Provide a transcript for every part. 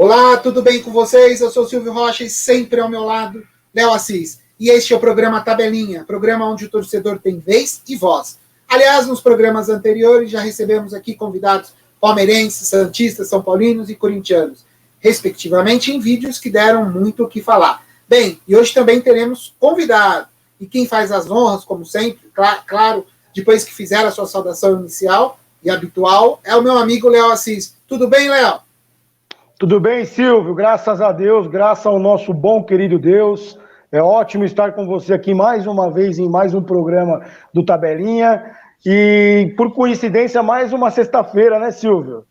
Olá, tudo bem com vocês? Eu sou Silvio Rocha e sempre ao meu lado, Léo Assis. E este é o programa Tabelinha, programa onde o torcedor tem vez e voz. Aliás, nos programas anteriores já recebemos aqui convidados palmeirenses, santistas, são paulinos e corintianos, respectivamente, em vídeos que deram muito o que falar. Bem, e hoje também teremos convidado. E quem faz as honras, como sempre, claro, depois que fizer a sua saudação inicial e habitual, é o meu amigo Léo Assis. Tudo bem, Léo? Tudo bem, Silvio? Graças a Deus, graças ao nosso bom querido Deus. É ótimo estar com você aqui mais uma vez em mais um programa do Tabelinha. E, por coincidência, mais uma sexta-feira, né, Silvio?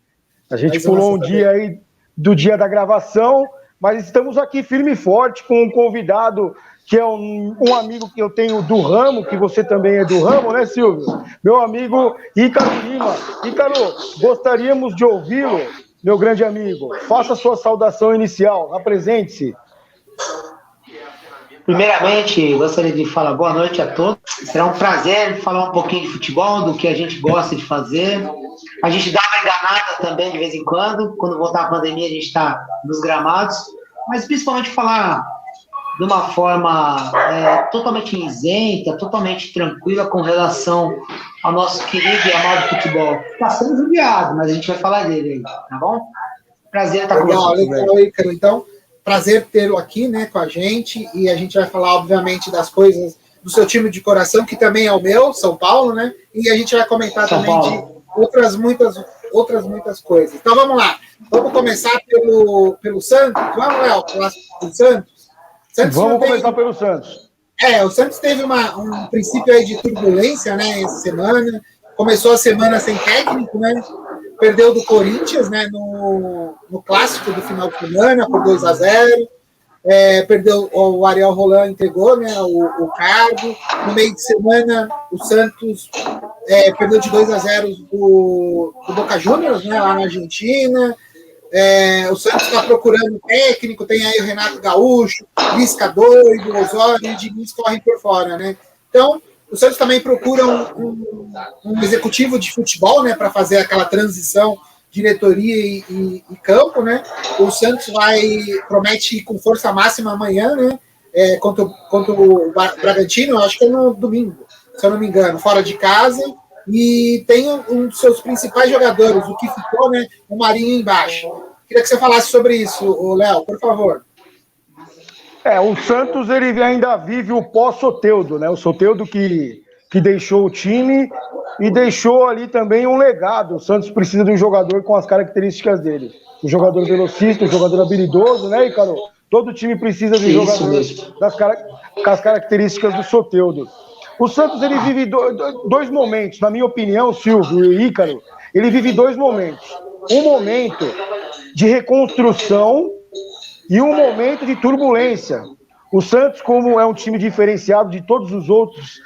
A gente pulou um dia aí do dia da gravação, mas estamos aqui firme e forte com um convidado que é um amigo que eu tenho do ramo, que você também é do ramo, né, Silvio? Meu amigo Ícaro Lima. Ícaro, gostaríamos de ouvi-lo, meu grande amigo. Faça a sua saudação inicial, apresente-se. Primeiramente, gostaria de falar boa noite a todos. Será um prazer falar um pouquinho de futebol, do que a gente gosta de fazer. A gente dá uma enganada também de vez em quando voltar a pandemia a gente está nos gramados, mas principalmente falar de uma forma totalmente isenta, totalmente tranquila com relação ao nosso querido e amado futebol. Está sendo judiado, mas a gente vai falar dele aí, tá bom? Prazer estar com você. Legal, Ícaro. Então, prazer tê-lo aqui, né, com a gente, e a gente vai falar, obviamente, das coisas do seu time de coração, que também é o meu, São Paulo, né, e a gente vai comentar São também Paulo. De outras muitas coisas. Então, vamos lá. Vamos começar pelo Santos. Vamos, Léo, falar do Santos. Vamos começar pelo Santos. O Santos teve um princípio aí de turbulência, né, essa semana. Começou a semana sem técnico, né? Perdeu do Corinthians, né, no clássico do final de semana, por 2-0. Perdeu, o Ariel Roland entregou, né, o cargo. No meio de semana, o Santos perdeu de 2-0 do Boca Juniors, né, lá na Argentina. O Santos está procurando técnico, tem aí o Renato Gaúcho, Lisca doido, Osório e Diniz correm por fora, né? Então, o Santos também procura um executivo de futebol, né, para fazer aquela transição diretoria e campo, né? O Santos promete ir com força máxima amanhã, né? Contra o Bragantino, acho que é no domingo, se eu não me engano, fora de casa. E tem um dos seus principais jogadores, o que ficou, né, o Marinho embaixo. Queria que você falasse sobre isso, Léo, por favor. O Santos ele ainda vive o pós-Soteldo, né? O Soteldo que deixou o time e deixou ali também um legado. O Santos precisa de um jogador com as características dele. Um jogador velocista, um jogador habilidoso, né, Ícaro? Todo time precisa de jogadores com as características do Soteldo. O Santos ele vive dois momentos, na minha opinião, Silvio e Ícaro, ele vive dois momentos. Um momento de reconstrução e um momento de turbulência. O Santos, como é um time diferenciado de todos os outros,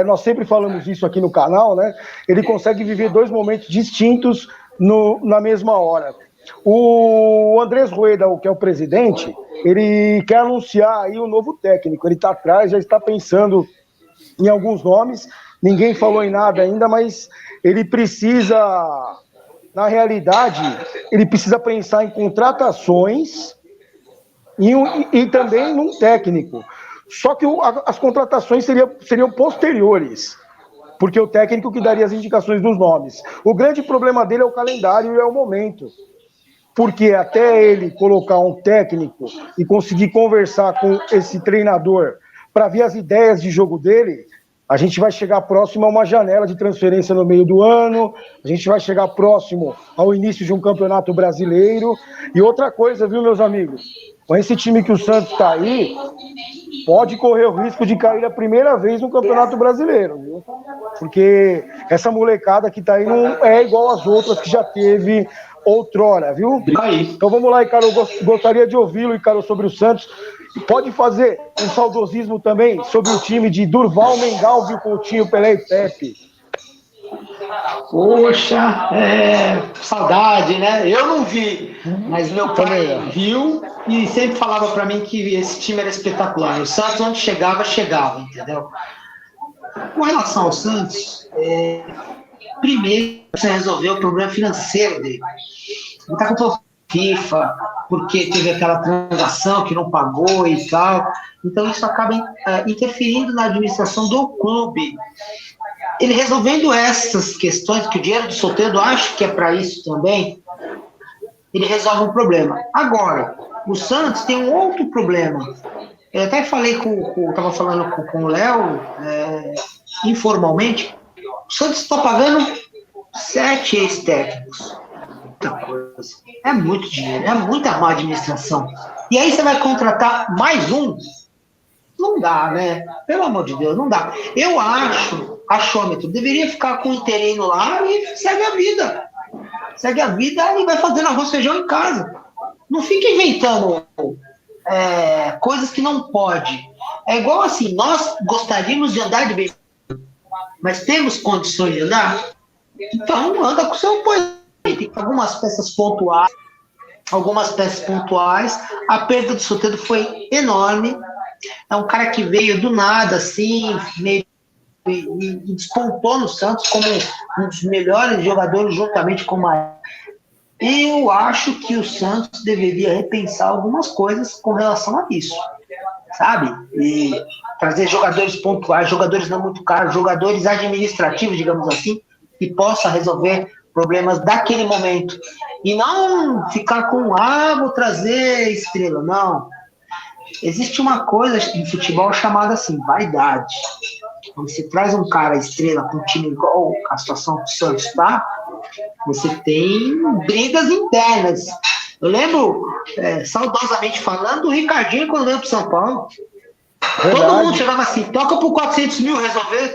nós sempre falamos isso aqui no canal, né? Ele consegue viver dois momentos distintos na mesma hora. O Andrés Rueda, que é o presidente, ele quer anunciar aí um novo técnico. Ele está atrás, já está pensando em alguns nomes, ninguém falou em nada ainda, mas ele precisa, na realidade, ele precisa pensar em contratações e também num técnico. Só que as contratações seriam posteriores, porque o técnico que daria as indicações dos nomes. O grande problema dele é o calendário e é o momento. Porque até ele colocar um técnico e conseguir conversar com esse treinador para ver as ideias de jogo dele, a gente vai chegar próximo a uma janela de transferência no meio do ano, a gente vai chegar próximo ao início de um campeonato brasileiro. E outra coisa, viu, meus amigos? Com esse time que o Santos está aí, pode correr o risco de cair a primeira vez no Campeonato Brasileiro, viu? Porque essa molecada que está aí não é igual às outras que já teve outrora, viu? Então vamos lá, Ícaro, eu gostaria de ouvi-lo, Ícaro, sobre o Santos. Pode fazer um saudosismo também sobre o time de Durval, Mengalvio, Coutinho, Pelé e Pepe. Poxa, saudade, né? Eu não vi, mas meu pai viu e sempre falava para mim que esse time era espetacular. O Santos, onde chegava, entendeu? Com relação ao Santos, primeiro, você resolveu o problema financeiro dele. Ele está com FIFA, porque teve aquela transação que não pagou e tal. Então, isso acaba interferindo na administração do clube. Ele resolvendo essas questões, que o dinheiro do Soteldo acho que é para isso também, ele resolve um problema. Agora, o Santos tem um outro problema. Eu até falei estava falando com o Léo, informalmente, o Santos está pagando 7 ex-técnicos. Muita coisa. É muito dinheiro, é muita má administração. E aí você vai contratar mais um? Não dá, né? Pelo amor de Deus, não dá. Eu acho, achômetro, deveria ficar com o interino lá e segue a vida. Segue a vida e vai fazendo arroz e feijão em casa. Não fica inventando coisas que não pode. É igual assim, nós gostaríamos de andar de bem, mas temos condições de andar? Então anda com o seu apoio. Tem algumas peças pontuais, a perda do Soteldo foi enorme. É um cara que veio do nada, assim, meio e despontou no Santos como um dos melhores jogadores, juntamente com o Maia. Eu acho que o Santos deveria repensar algumas coisas com relação a isso, sabe? E trazer jogadores pontuais, jogadores não muito caros, jogadores administrativos, digamos assim, que possa resolver problemas daquele momento. E não ficar com, vou trazer estrela, não. Existe uma coisa em futebol chamada assim, vaidade. Quando você traz um cara estrela com um time igual a situação que o Santos está, você tem brigas internas. Eu lembro, saudosamente falando, do Ricardinho quando veio para São Paulo. Verdade. Todo mundo chegava assim, toca por 400 mil resolver,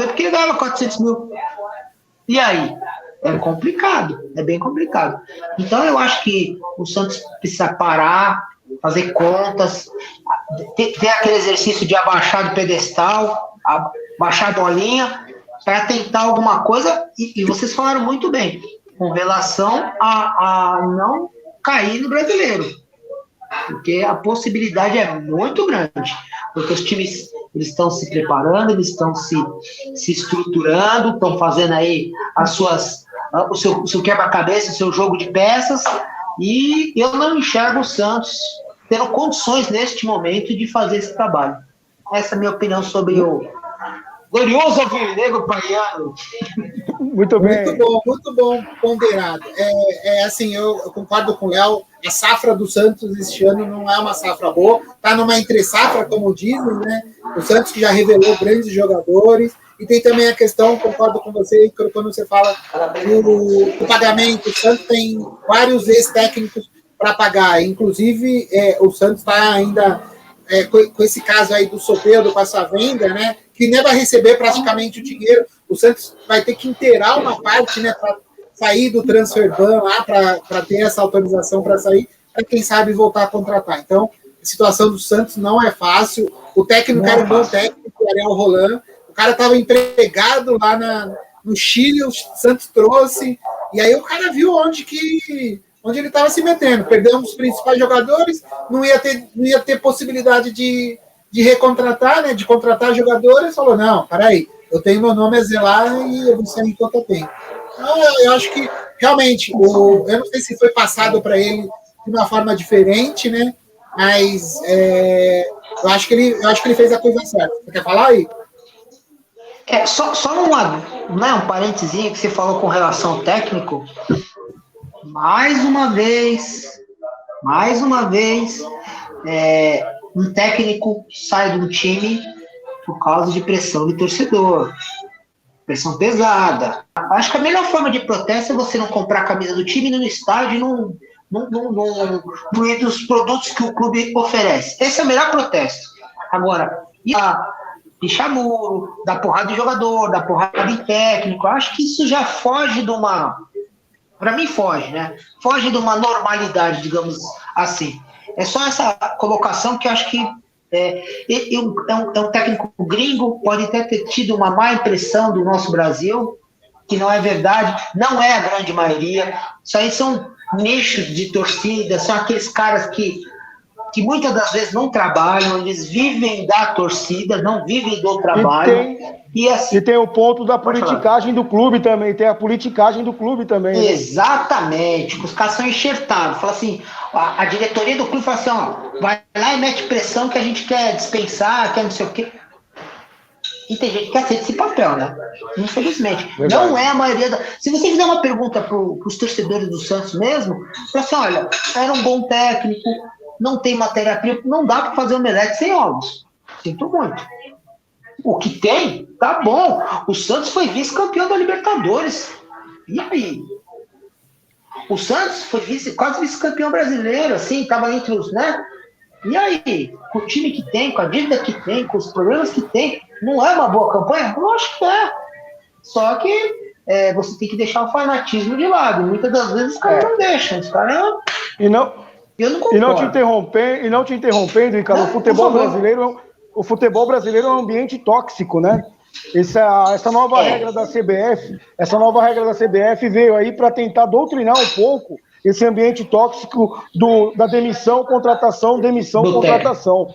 porque ele ganhava 400 mil. E aí? É complicado, é bem complicado. Então eu acho que o Santos precisa parar, fazer contas, ter aquele exercício de abaixar do pedestal, abaixar a bolinha, para tentar alguma coisa, e vocês falaram muito bem, com relação a não cair no brasileiro, porque a possibilidade é muito grande, porque os times eles estão se preparando, eles estão se estruturando, estão fazendo aí o seu quebra-cabeça, o seu jogo de peças, e eu não enxergo o Santos tendo condições neste momento de fazer esse trabalho. Essa é a minha opinião sobre o glorioso alvinegro paiano. Muito bem. Muito bom ponderado. Assim, eu concordo com o Léo, a safra do Santos este ano não é uma safra boa, está numa entre-safra, como dizem, né? O Santos que já revelou grandes jogadores, e tem também a questão, concordo com você, quando você fala do pagamento, o Santos tem vários ex-técnicos para pagar, inclusive o Santos está ainda com esse caso aí do Soteldo, com essa venda, né, que nem vai receber praticamente o dinheiro, o Santos vai ter que inteirar uma parte, né, para sair do transfer ban lá, para ter essa autorização para sair, para quem sabe voltar a contratar. Então, a situação do Santos não é fácil, o técnico era um bom técnico, o Ariel Roland, o cara estava empregado lá no Chile, o Santos trouxe, e aí o cara viu onde ele estava se metendo. Perdemos os principais jogadores, não ia ter possibilidade de recontratar, né, de contratar jogadores, falou, não, peraí, eu tenho meu nome a zelar e eu vou sair enquanto eu tenho. Então, eu acho que, realmente, eu não sei se foi passado para ele de uma forma diferente, né, mas eu acho que ele fez a coisa certa. Você quer falar aí? Só um parentezinho que você falou com relação ao técnico. Mais uma vez, um técnico sai de um time por causa de pressão de torcedor, pressão pesada. Acho que a melhor forma de protesto é você não comprar a camisa do time no estádio, não ir dos produtos que o clube oferece. Esse é o melhor protesto. Agora, pichar muro, dar porrada de jogador, dar porrada em técnico, acho que isso já foge de uma... Para mim foge, né? Foge de uma normalidade, digamos assim. É só essa colocação que eu acho que é um técnico gringo, pode até ter tido uma má impressão do nosso Brasil, que não é verdade, não é a grande maioria. Isso aí são nichos de torcida, são aqueles caras que que muitas das vezes não trabalham, eles vivem da torcida, não vivem do trabalho. E tem o ponto da politicagem do clube também, tem a politicagem do clube também. Né? Exatamente, os caras são enxertados. Fala assim, a diretoria do clube fala assim, ó, vai lá e mete pressão que a gente quer dispensar, quer não sei o quê. E tem gente que aceita esse papel, né? Infelizmente. Verdade. Não é a maioria da... Se você fizer uma pergunta para os torcedores do Santos mesmo, fala assim, olha, era um bom técnico, não tem matéria-prima, não dá para fazer omelete sem ovos. Sinto muito. O que tem, tá bom. O Santos foi vice-campeão da Libertadores. E aí? O Santos foi quase vice-campeão brasileiro, assim, tava entre os, né? E aí? Com o time que tem, com a dívida que tem, com os problemas que tem, não é uma boa campanha? Eu acho que é. Só que você tem que deixar o fanatismo de lado. Muitas das vezes os caras não deixam. Os caras... Eu não concordo. E não te interrompendo, Ricardo, o futebol brasileiro é um ambiente tóxico, né? Essa nova regra da CBF veio aí para tentar doutrinar um pouco esse ambiente tóxico da demissão, contratação, contratação.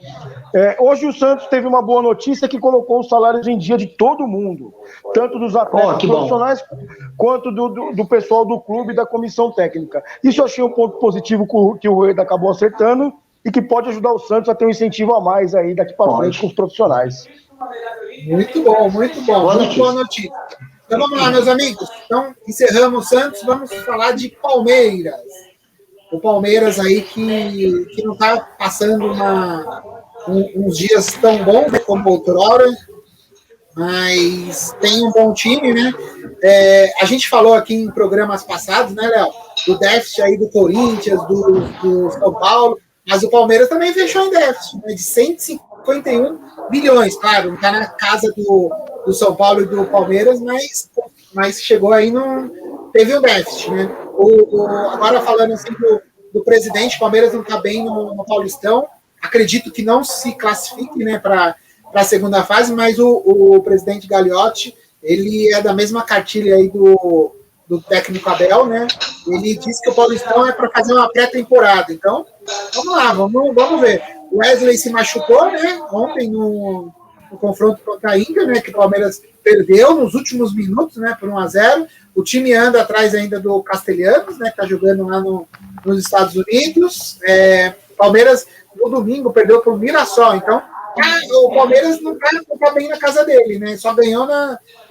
Hoje o Santos teve uma boa notícia que colocou os salários em dia de todo mundo, tanto dos atletas profissionais quanto do pessoal do clube e da comissão técnica. Isso eu achei um ponto positivo que o Rueda acabou acertando e que pode ajudar o Santos a ter um incentivo a mais aí daqui para frente com os profissionais. Muito bom, muito bom. Muito boa notícia. Então vamos lá, meus amigos. Então, encerramos o Santos, vamos falar de Palmeiras. O Palmeiras aí que não está passando uns dias tão bons, né, como outrora, mas tem um bom time, né? A gente falou aqui em programas passados, né, Léo? Do déficit aí do Corinthians, do São Paulo, mas o Palmeiras também fechou em déficit, né, de 151 bilhões, claro, não está na casa do São Paulo e do Palmeiras, mas chegou aí, teve um déficit, né? Agora falando assim do presidente, o Palmeiras não está bem no Paulistão, acredito que não se classifique, né, para a segunda fase, mas o presidente Gagliotti, ele é da mesma cartilha aí do técnico Abel, né? Ele disse que o Paulistão é para fazer uma pré-temporada, então vamos lá, vamos ver. O Wesley se machucou, né? Ontem no confronto contra a Inter, né? Que o Palmeiras perdeu nos últimos minutos, né? Por 1-0. O time anda atrás ainda do Castelhanos, né? Que está jogando lá nos Estados Unidos. Palmeiras no domingo perdeu para o Mirassol, então o Palmeiras não está bem na casa dele, né? Só ganhou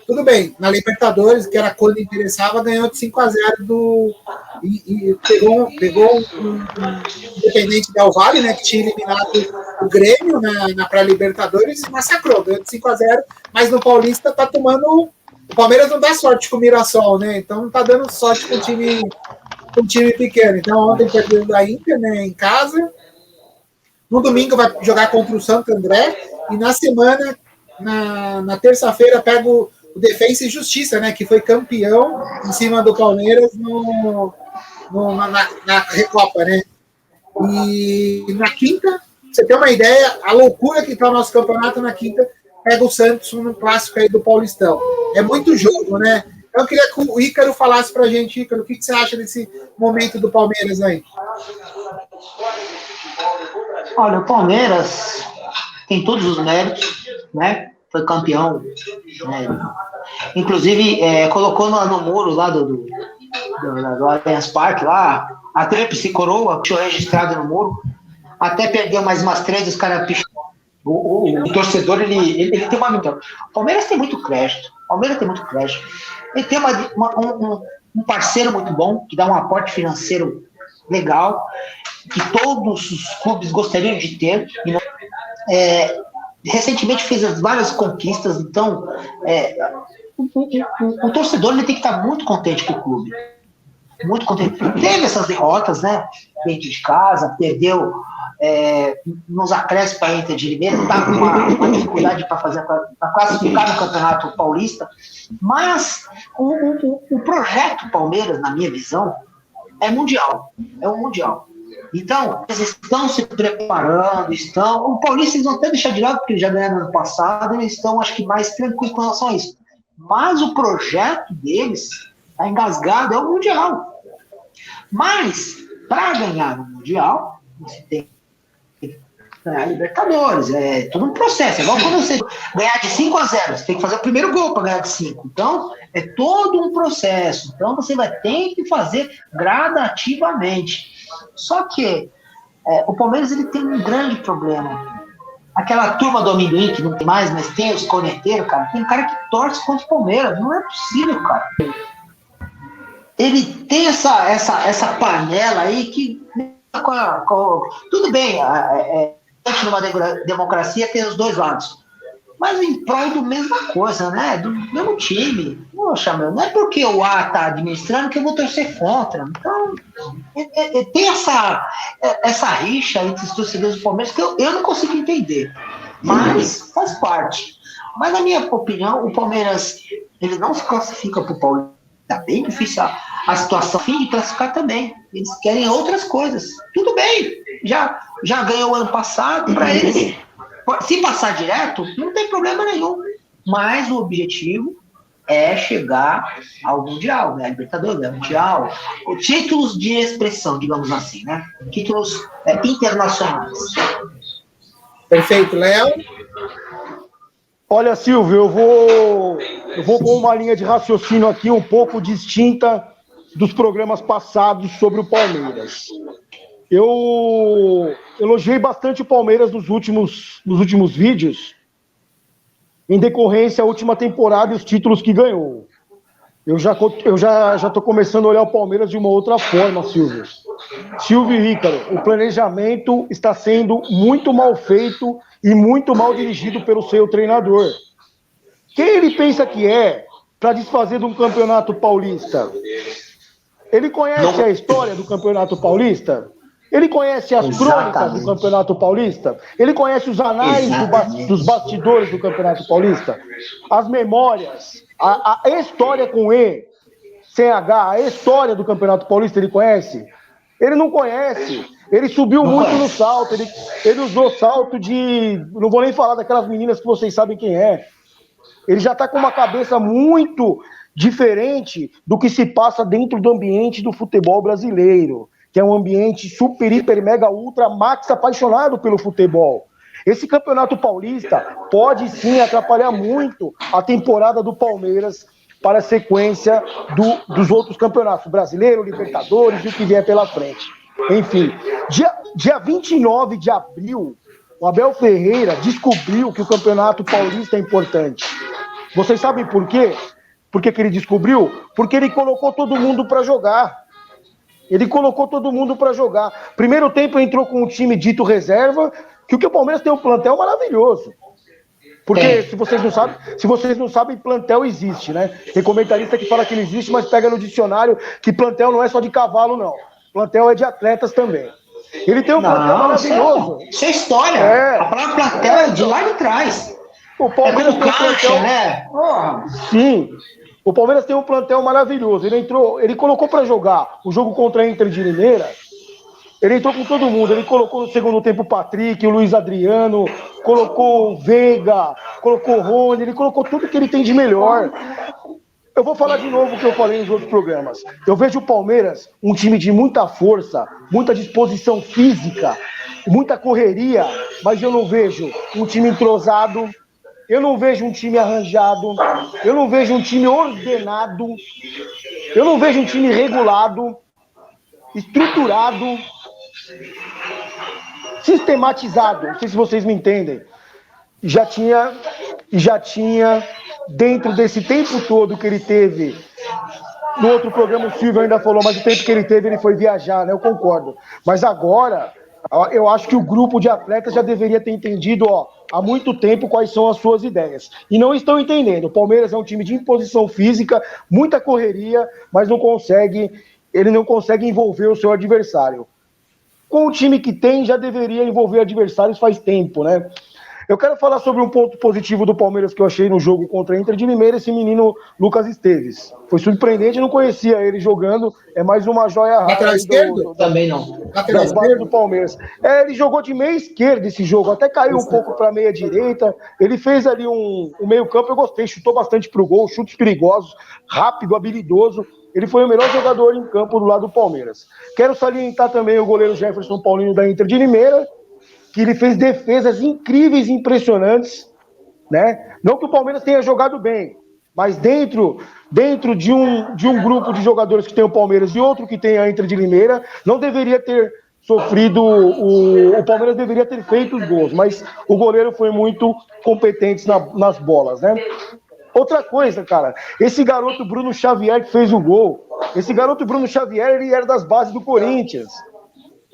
tudo bem, na Libertadores, que era quando interessava, ganhou de 5-0 e pegou um Independente Del Valle, né, que tinha eliminado o Grêmio na pré-Libertadores, e massacrou, ganhou de 5-0, mas no Paulista tá tomando... O Palmeiras não dá sorte com o Mirassol, né? Então não tá dando sorte com o time pequeno. Então ontem perdeu da Inter, né, em casa. No domingo vai jogar contra o Santo André, e na semana, na terça-feira, pega o Defensa e Justiça, né, que foi campeão em cima do Palmeiras na Recopa, né? E na quinta, pra você ter uma ideia, a loucura que está o nosso campeonato, na quinta, pega o Santos no clássico aí do Paulistão. É muito jogo, né? Então eu queria que o Ícaro falasse pra gente, Ícaro, o que você acha desse momento do Palmeiras aí? Olha, o Palmeiras tem todos os méritos, né? Foi campeão, né? Inclusive colocou no muro lá do Allianz Parque, lá, a tríplice coroa, deixou registrado no muro, até perdeu mais umas 3, os caras picharam. O torcedor, ele tem uma... O Palmeiras tem muito crédito, ele tem um parceiro muito bom, que dá um aporte financeiro legal, que todos os clubes gostariam de ter, recentemente fez várias conquistas, então o torcedor ele tem que estar muito contente com o clube, muito contente. Teve essas derrotas, né, dentro de casa, perdeu nos acréscimos para a Inter de Limeira, está com uma dificuldade para classificar no Campeonato Paulista, mas o projeto Palmeiras, na minha visão, é um mundial. Então, eles estão se preparando, o Paulista eles vão até deixar de lado, porque eles já ganharam no ano passado, eles estão, acho que, mais tranquilos com relação a isso. Mas o projeto deles está engasgado, é o Mundial. Mas, para ganhar o Mundial, você tem ganhar a Libertadores. É todo um processo. É igual quando você ganhar de 5-0, você tem que fazer o primeiro gol para ganhar de 5. Então, é todo um processo. Então, você vai ter que fazer gradativamente. Só que o Palmeiras ele tem um grande problema. Aquela turma do amendoim que não tem mais, mas tem os corneteiros, cara. Tem cara que torce contra o Palmeiras. Não é possível, cara. Ele tem essa panela aí que... tudo bem, numa democracia tem os dois lados. Mas em prol da mesma coisa, né? Do mesmo time. Poxa, meu, não é porque o A tá administrando que eu vou torcer contra. Então, tem essa rixa entre os torcedores do Palmeiras que eu não consigo entender. Mas faz parte. Mas, na minha opinião, o Palmeiras ele não se classifica para o Paulista. Tá bem difícil a situação. Fim de classificar também. Eles querem outras coisas. Tudo bem. Já ganhou o ano passado para eles. Se passar direto, não tem problema nenhum. Mas o objetivo é chegar ao Mundial, né? Libertadores, né? Mundial. Títulos de expressão, digamos assim, né? Títulos internacionais. Perfeito, Léo. Olha, Silvio, eu vou com uma linha de raciocínio aqui um pouco distinta dos programas passados sobre o Palmeiras. Eu elogiei bastante o Palmeiras nos últimos vídeos, em decorrência à última temporada e os títulos que ganhou. Eu já estou começando a olhar o Palmeiras de uma outra forma, Silvio. Silvio e Ícaro, o planejamento está sendo muito mal feito e muito mal dirigido pelo seu treinador. Quem ele pensa que é para desfazer de um campeonato paulista? Ele conhece a história do campeonato paulista? Ele conhece as crônicas do Campeonato Paulista? Ele conhece os anais dos bastidores do Campeonato Paulista? As memórias, a história com E, sem H, a história do Campeonato Paulista, ele conhece? Ele não conhece. Ele subiu muito no salto. Ele usou salto de... Não vou nem falar daquelas meninas que vocês sabem quem é. Ele já está com uma cabeça muito diferente do que se passa dentro do ambiente do futebol brasileiro, que é um ambiente super, hiper, mega, ultra, max apaixonado pelo futebol. Esse Campeonato Paulista pode sim atrapalhar muito a temporada do Palmeiras para a sequência dos outros campeonatos, brasileiro, Libertadores e o que vier pela frente. Enfim, dia 29 de abril, o Abel Ferreira descobriu que o Campeonato Paulista é importante. Vocês sabem por quê? Por que ele descobriu? Porque ele colocou todo mundo para jogar. Ele colocou todo mundo para jogar. Primeiro tempo entrou com um time dito reserva, que o Palmeiras tem um plantel maravilhoso. Porque se vocês não sabem, plantel existe, né? Tem comentarista que fala que não existe, mas pega no dicionário que plantel não é só de cavalo, não. Plantel é de atletas também. Ele tem um plantel maravilhoso. Isso é história. A palavra plantel é de lá de trás. O Palmeiras tem um plantel, né? Sim. O Palmeiras tem um plantel maravilhoso. Ele colocou para jogar o jogo contra a Inter de Limeira. Ele entrou com todo mundo. Ele colocou no segundo tempo o Patrick, o Luiz Adriano, colocou o Veiga, colocou o Rony, ele colocou tudo que ele tem de melhor. Eu vou falar de novo o que eu falei nos outros programas. Eu vejo o Palmeiras um time de muita força, muita disposição física, muita correria, mas eu não vejo um time entrosado. Eu não vejo um time arranjado, eu não vejo um time ordenado, eu não vejo um time regulado, estruturado, sistematizado. Não sei se vocês me entendem. Já tinha, dentro desse tempo todo que ele teve, no outro programa o Silvio ainda falou, mas o tempo que ele teve ele foi viajar, né? Eu concordo. Mas agora, eu acho que o grupo de atletas já deveria ter entendido, há muito tempo quais são as suas ideias. E não estão entendendo. O Palmeiras é um time de imposição física, muita correria, mas ele não consegue envolver o seu adversário. Com o time que tem, já deveria envolver adversários faz tempo, né? Eu quero falar sobre um ponto positivo do Palmeiras que eu achei no jogo contra a Inter de Limeira, esse menino Lucas Esteves. Foi surpreendente, eu não conhecia ele jogando, é mais uma joia rara. Lateral esquerdo? Também não. Das bases do Palmeiras. Ele jogou de meia esquerda esse jogo, até caiu um pouco para meia direita. Ele fez ali um meio campo, eu gostei, chutou bastante pro gol, chutes perigosos, rápido, habilidoso. Ele foi o melhor jogador em campo do lado do Palmeiras. Quero salientar também o goleiro Jefferson Paulinho da Inter de Limeira, que ele fez defesas incríveis e impressionantes, né? Não que o Palmeiras tenha jogado bem, mas dentro de um grupo de jogadores que tem o Palmeiras e outro que tem a Inter de Limeira, não deveria ter sofrido, o Palmeiras deveria ter feito os gols, mas o goleiro foi muito competente nas bolas, né? Outra coisa, cara, esse garoto Bruno Xavier que fez o gol, esse garoto Bruno Xavier, ele era das bases do Corinthians,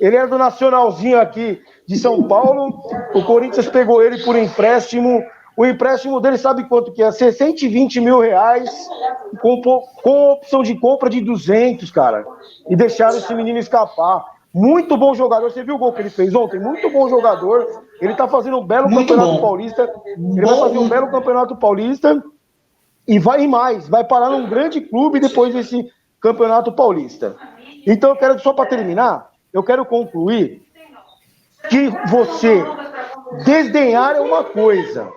ele era do Nacionalzinho aqui de São Paulo, o Corinthians pegou ele por empréstimo, o empréstimo dele sabe quanto que é? 120 mil reais, com opção de compra de 200, cara, e deixaram esse menino escapar. Muito bom jogador, você viu o gol que ele fez ontem? Muito bom jogador, ele tá fazendo um belo campeonato paulista, ele vai fazer um belo campeonato paulista e vai parar num grande clube depois desse campeonato paulista. Então eu quero, só para terminar, eu quero concluir que você desdenhar é uma coisa,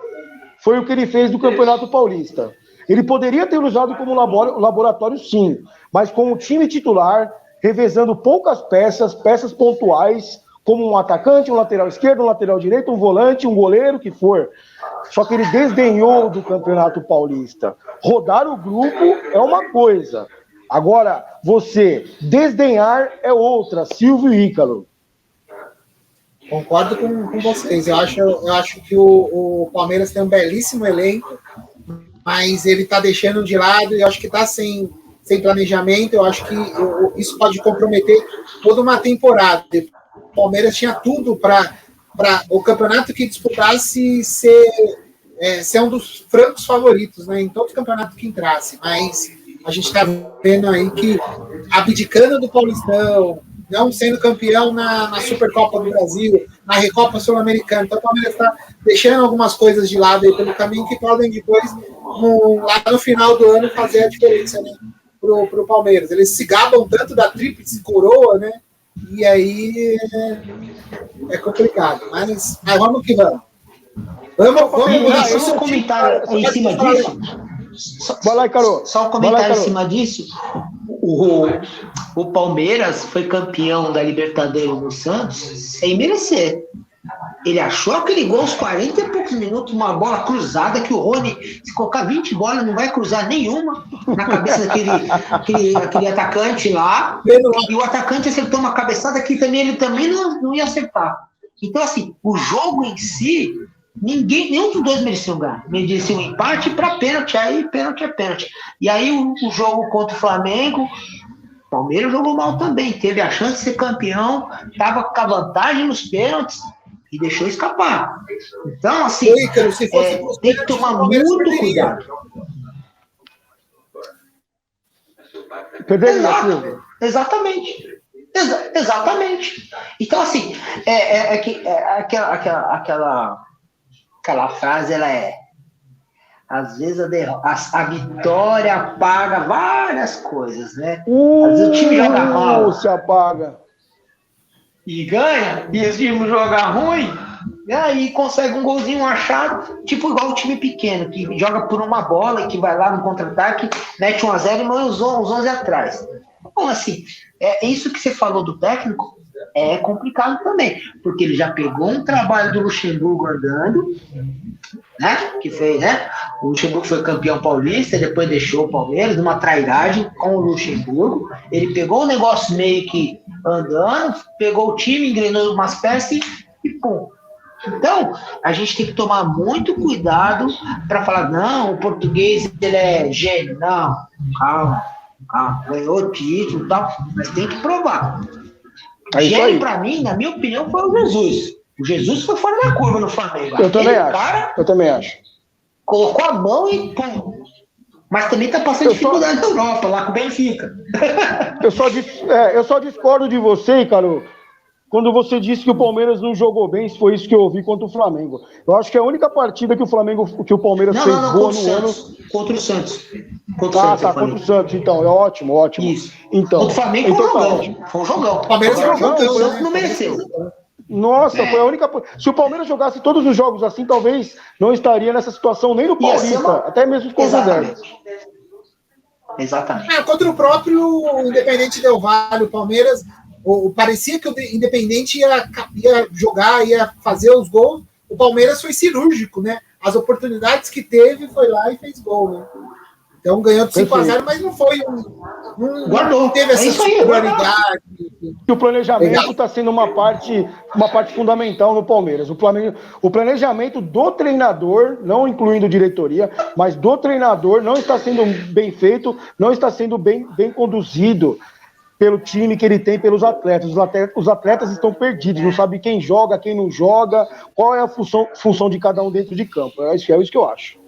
foi o que ele fez do campeonato paulista. Ele poderia ter usado como laboratório sim, mas com o time titular, revezando poucas peças pontuais, como um atacante, um lateral esquerdo, um lateral direito, um volante, um goleiro, que for. Só que ele desdenhou do Campeonato Paulista. Rodar o grupo é uma coisa. Agora, você desdenhar é outra. Silvio e Ícaro. Concordo com vocês. Eu acho que o Palmeiras tem um belíssimo elenco, mas ele está deixando de lado e eu acho que está sem planejamento. Eu acho que isso pode comprometer toda uma temporada. O Palmeiras tinha tudo para o campeonato que disputasse ser um dos francos favoritos, né, em todo campeonato que entrasse. Mas a gente está vendo aí que, abdicando do Paulistão, não sendo campeão na Supercopa do Brasil, na Recopa Sul-Americana, então o Palmeiras está deixando algumas coisas de lado aí pelo caminho que podem depois, lá no final do ano, fazer a diferença, né, pro Palmeiras. Eles se gabam tanto da tríplice coroa, né? E aí é complicado. Mas vamos que vamos. Vamos só um comentário em cima disso. Vai lá, Carol. Só um comentário em cima disso. O Palmeiras foi campeão da Libertadores no Santos sem merecer. Ele achou aquele gol aos 40 e poucos minutos, uma bola cruzada que o Rony, se colocar 20 bolas, não vai cruzar nenhuma na cabeça daquele atacante lá. E o atacante acertou uma cabeçada que ele também não ia acertar. Então, assim, o jogo em si, nenhum dos dois merecia ganhar. Merecia um empate para pênalti, aí pênalti é pênalti. E aí o jogo contra o Flamengo, o Palmeiras jogou mal também, teve a chance de ser campeão, estava com a vantagem nos pênaltis, e deixou escapar. Então, assim, Ícaro, se fosse tem que tomar muito cuidado. Exatamente. Então, assim, aquela frase, ela às vezes a vitória apaga várias coisas, né? Às vezes o time joga mal. Se apaga. E ganha, e esse time joga ruim, e aí consegue um golzinho achado, tipo igual o time pequeno, que joga por uma bola e que vai lá no contra-ataque, mete 1-0 e manda os 11 atrás. Então, assim, isso que você falou do técnico é complicado também, porque ele já pegou um trabalho do Luxemburgo andando, né, que fez, né, o Luxemburgo foi campeão paulista, depois deixou o Palmeiras, numa trairagem com o Luxemburgo, ele pegou o negócio meio que andando, pegou o time, engrenou umas peças e pum. Então, a gente tem que tomar muito cuidado para falar, não, o português ele é gênio. Não, calma, ganhou o título e tal, mas tem que provar. Gênio, para mim, na minha opinião, foi o Jesus. O Jesus foi fora da curva no Flamengo. Eu também acho. Colocou a mão e pum. Mas também tá passando dificuldade na Europa, lá com o Benfica. Eu só discordo de você, Caro, quando você disse que o Palmeiras não jogou bem, se foi isso que eu ouvi contra o Flamengo. Eu acho que é a única partida que o Palmeiras fez boa no ano. Contra o Santos. Contra o Santos, então. É ótimo. Isso. Então, contra o Flamengo foi um jogão. O Palmeiras não mereceu. Nossa, foi a única. Se o Palmeiras jogasse todos os jogos assim, talvez não estaria nessa situação nem no Paulista, até mesmo com o Zé. Exatamente. Contra o próprio Independente Del Valle, o Palmeiras, Parecia que o Independente ia jogar, ia fazer os gols. O Palmeiras foi cirúrgico, né? As oportunidades que teve, foi lá e fez gol, né? Então ganhou de 5-0, mas não foi não teve essa superioridade. O planejamento está sendo uma parte fundamental no Palmeiras. O planejamento do treinador, não incluindo diretoria, mas do treinador, não está sendo bem feito, não está sendo bem conduzido pelo time que ele tem, pelos atletas. Os atletas estão perdidos, não sabem quem joga, quem não joga, qual é a função de cada um dentro de campo. É isso que eu acho.